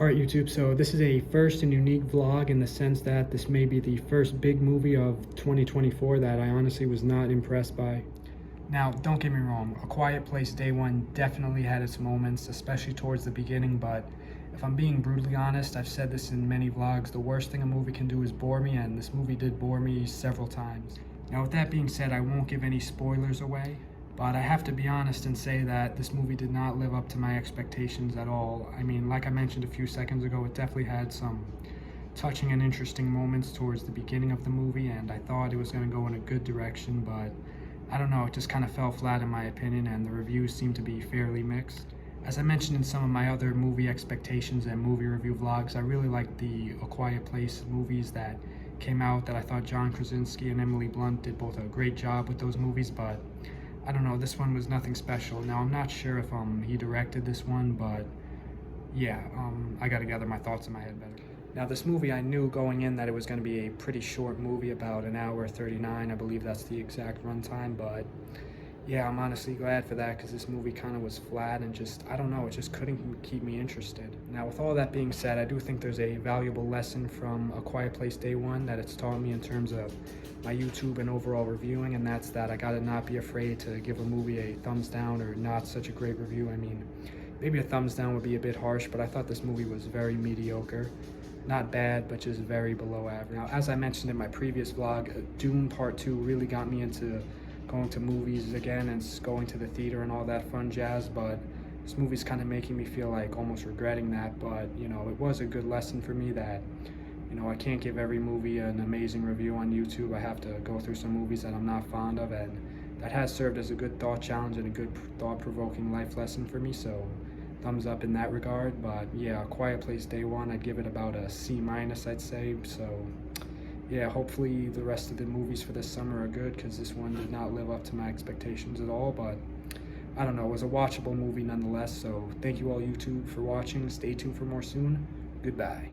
Alright YouTube, so this is a first and unique vlog in the sense that this may be the first big movie of 2024 that I honestly was not impressed by. Now, don't get me wrong, A Quiet Place Day One definitely had its moments, especially towards the beginning, but if I'm being brutally honest, I've said this in many vlogs, the worst thing a movie can do is bore me, and this movie did bore me several times. Now with that being said, I won't give any spoilers away, but I have to be honest and say that this movie did not live up to my expectations at all. I mean, like I mentioned a few seconds ago, it definitely had some touching and interesting moments towards the beginning of the movie, and I thought it was going to go in a good direction, but I don't know, it just kind of fell flat in my opinion, and the reviews seem to be fairly mixed. As I mentioned in some of my other movie expectations and movie review vlogs, I really liked the A Quiet Place movies that came out, that I thought John Krasinski and Emily Blunt did both a great job with those movies, but I don't know, this one was nothing special. Now, I'm not sure if he directed this one, but yeah, I gotta gather my thoughts in my head better. Now, this movie, I knew going in that it was going to be a pretty short movie, about an hour 39, I believe that's the exact runtime, but yeah, I'm honestly glad for that, because this movie kind of was flat and just, I don't know, it just couldn't keep me interested. Now, with all that being said, I do think there's a valuable lesson from A Quiet Place Day One that it's taught me in terms of my YouTube and overall reviewing, and that's that I gotta not be afraid to give a movie a thumbs down or not such a great review. I mean, maybe a thumbs down would be a bit harsh, but I thought this movie was very mediocre. Not bad, but just very below average. Now, as I mentioned in my previous vlog, Dune Part 2 really got me into going to movies again and going to the theater and all that fun jazz, but this movie's kind of making me feel like almost regretting that. But you know, it was a good lesson for me that, you know, I can't give every movie an amazing review on YouTube. I have to go through some movies that I'm not fond of, and that has served as a good thought challenge and a good thought-provoking life lesson for me, so thumbs up in that regard. But yeah, Quiet Place Day One, I'd give it about a C-, I'd say. So yeah, hopefully the rest of the movies for this summer are good, because this one did not live up to my expectations at all, but I don't know, it was a watchable movie nonetheless. So thank you all YouTube for watching. Stay tuned for more soon. Goodbye.